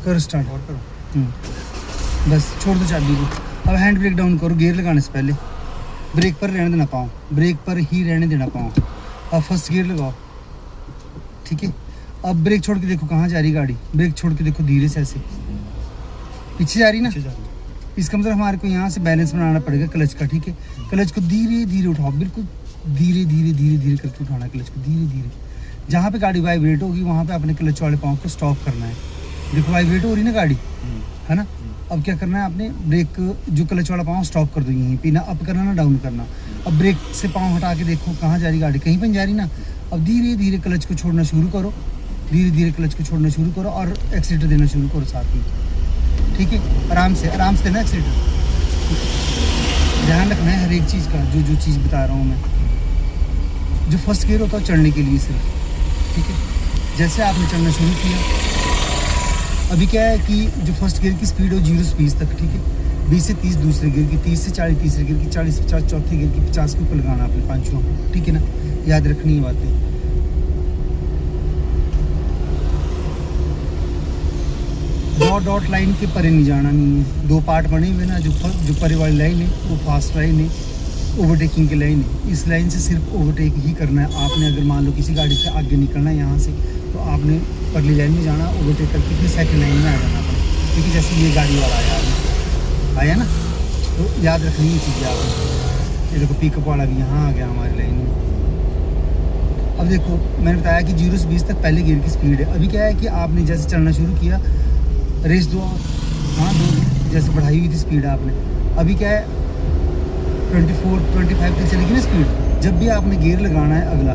करो स्टार्ट। और करो। बस छोड़ दो चाबी को। अब हैंड ब्रेक डाउन करो गियर लगाने से पहले। ब्रेक पर रहने देना पाँव, ब्रेक पर ही रहने देना पाँव। अब फर्स्ट गियर लगाओ, ठीक है। अब ब्रेक छोड़ के देखो कहाँ जा रही गाड़ी। ब्रेक छोड़ के देखो धीरे से, ऐसे पीछे जा रही ना, पीछे जा रही है। इसका मतलब हमारे को यहाँ से बैलेंस बनाना पड़ेगा क्लच का, ठीक है। क्लच को धीरे धीरे उठाओ, बिल्कुल धीरे धीरे धीरे धीरे करके उठाना क्लच को, धीरे धीरे। जहाँ पे गाड़ी वाइब्रेट होगी वहाँ पे अपने क्लच वाले पाँव को स्टॉप करना है। देखो वाइब्रेट हो रही ना गाड़ी, है ना। अब क्या करना है आपने, ब्रेक जो क्लच वाला पाँव स्टॉप कर दो यहीं पे, ना अप करना ना डाउन करना। अब ब्रेक से पाँव हटा के देखो कहाँ जा रही गाड़ी, कहीं पर जा रही ना। अब धीरे धीरे क्लच को छोड़ना शुरू करो, धीरे धीरे क्लच को छोड़ना शुरू करो और एक्सीटर देना शुरू करो साथ में, ठीक है। आराम से देना एक्सीटर। ध्यान रखना है हर एक चीज़ का, जो जो चीज़ बता रहा हूँ मैं। जो फर्स्ट गियर होता है चढ़ने के लिए सिर्फ, ठीक है। जैसे आपने चढ़ना शुरू किया, अभी क्या है कि जो फर्स्ट गियर की स्पीड हो 0 से 20 तक, ठीक है। 20 से 30 दूसरे गियर की, 30 से 40 तीसरे गियर की, 40 से 50 चौथे गियर की, 50 के ऊपर लगाना आपने पांचवा, ठीक है ना। याद रखनी है बातें। डॉट लाइन के परे नहीं जाना, नहीं है। 2 पार्ट बने हुए ना, जो परे वाली लाइन है वो फास्ट लाइन है, ओवरटेकिंग की लाइन है। इस लाइन से सिर्फ ओवरटेक ही करना है आपने। अगर मान लो किसी गाड़ी से आगे निकलना है यहाँ से, तो आपने परली लाइन में जाना, ओवरटेक करके फिर सेकंड लाइन में आ जाना अपने, क्योंकि जैसे ये गाड़ी वाला आया ना, तो याद रखनी ये चीज़ें आपने। ये देखो पिकअप वाला भी यहाँ आ गया हमारी लाइन में। अब देखो मैंने बताया कि 0 से 20 तक पहले गियर की स्पीड है। अभी क्या है कि आपने जैसे चलना शुरू किया, रेस दो, हाँ दो, जैसे बढ़ाई हुई थी स्पीड आपने। अभी क्या है 24-25 तक चलेगी ना स्पीड। जब भी आपने गियर लगाना है अगला,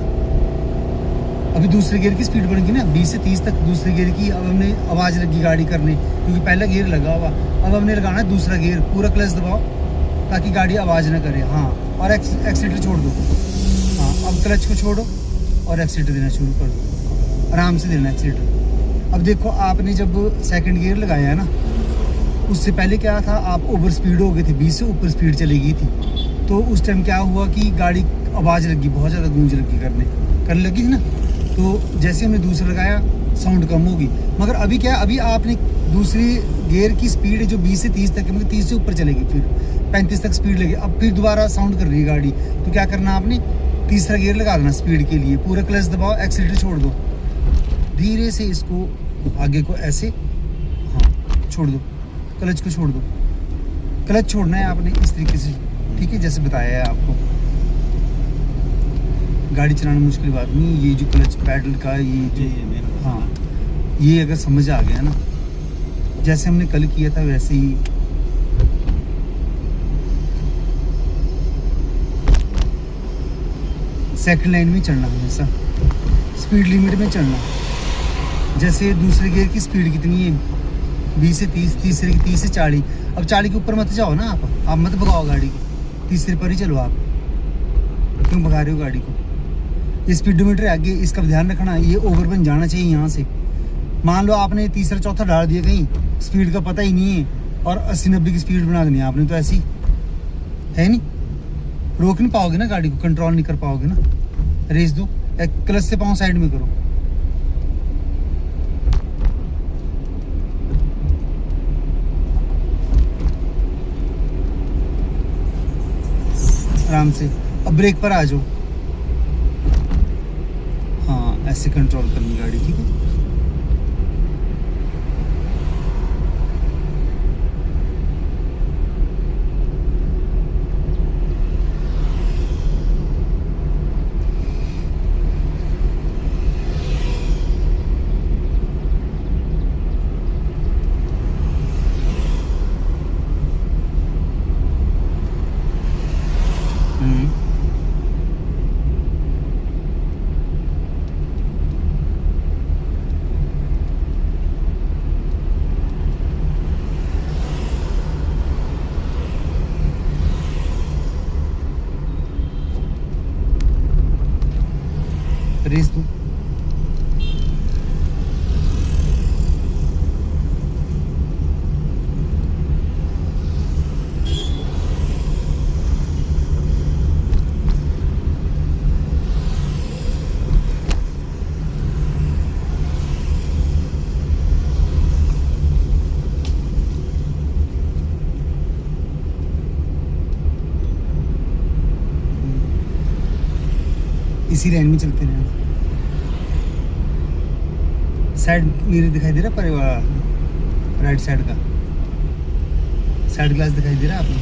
अभी दूसरे गियर की स्पीड बनेगी ना 20 से 30 तक दूसरे गियर की। अब हमने आवाज़ लगी गाड़ी करने, क्योंकि पहला गियर लगा हुआ। अब हमने लगाना है दूसरा गियर, पूरा क्लच दबाओ ताकि गाड़ी आवाज़ ना करे, हाँ। और एक्सीटर छोड़ दो, हाँ। अब क्लच को छोड़ो और एक्सीटर देना शुरू कर दो, आराम से देना एक्सीटर। अब देखो आपने जब सेकंड गियर लगाया है ना, उससे पहले क्या था, आप ओवर स्पीड हो गए थे, 20 से ऊपर स्पीड चली गई थी। तो उस टाइम क्या हुआ कि गाड़ी आवाज़ लगी, बहुत ज़्यादा गूंज लगी करने लगी थी ना। तो जैसे हमने दूसरा लगाया साउंड कम होगी। मगर अभी क्या है, अभी आपने दूसरी गियर की स्पीड जो 20 से 30 तक है, मतलब 30 से ऊपर चलेगी, फिर 35 तक स्पीड लगी। अब फिर दोबारा साउंड कर रही है गाड़ी, तो क्या करना आपने, तीसरा गियर लगा देना स्पीड के लिए, पूरा क्लच दबाओ, एक्सीटर छोड़ दो, धीरे से इसको आगे को ऐसे, हाँ छोड़ दो, क्लच को छोड़ दो। क्लच छोड़ना है आपने इस तरीके से, ठीक है, जैसे बताया है आपको। गाड़ी चलाना मुश्किल बात नहीं, ये जो क्लच पैडल का ये जो, हाँ ये अगर समझ आ गया ना, जैसे हमने कल किया था वैसे ही। सेकंड लाइन में चलना हमेशा, स्पीड लिमिट में चलना। जैसे दूसरे गियर की स्पीड कितनी है 20 से 30, तीसरे की 30 से 40। अब 40 के ऊपर मत जाओ ना, आप मत भगाओ गाड़ी को, तीसरे पर ही चलो आप। क्यों भगा रहे हो गाड़ी को? ये स्पीडोमीटर है आगे, इसका ध्यान रखना, ये ओवर बन जाना चाहिए यहाँ से। मान लो आपने तीसरा चौथा डाल दिया कहीं, स्पीड का पता ही नहीं है और 80-90 की स्पीड बना देनी है आपने, तो ऐसी है नहीं, रोक नहीं पाओगे ना गाड़ी को, कंट्रोल नहीं कर पाओगे ना। रेस दो, क्लच से पाँव साइड में करो, आराम से। अब ब्रेक पर आ जाओ, हाँ ऐसे कंट्रोल करनी गाड़ी, ठीक है। इसी लाइन में चलते रहना। साइड मिरर दिखाई दे रहा पर राइट साइड का साइड ग्लास दिखाई दे रहा आपको?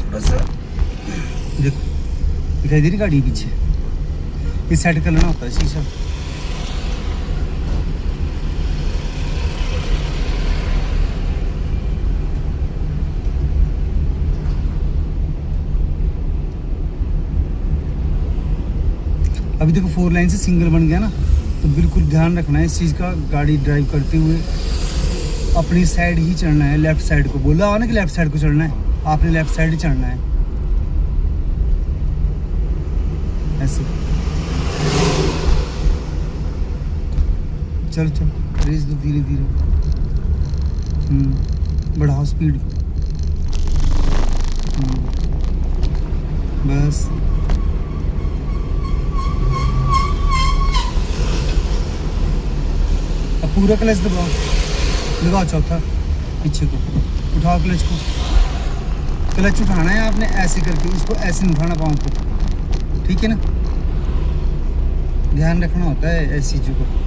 थोड़ा सा देखो दिखाई दे रही गाड़ी पीछे, ये सेट कर लेना होता है शीशा। अभी देखो 4 लाइन से सिंगल बन गया ना, तो बिल्कुल ध्यान रखना है इस चीज़ का। गाड़ी ड्राइव करते हुए अपनी साइड ही चढ़ना है, लेफ्ट साइड को। बोला हुआ ना कि लेफ्ट साइड को चढ़ना है, आपने लेफ्ट साइड ही चढ़ना है ऐसे। चल चल रेस दो धीरे धीरे, बढ़ाओ स्पीड, बस। अब पूरा क्लच दबाओ, लगाओ चौथा पीछे को, उठाओ क्लच को। क्लच उठाना है आपने ऐसे करके, इसको ऐसे नहीं उठाना पाँव को, ठीक है ना? ध्यान रखना होता है ऐसी चीज़ों को।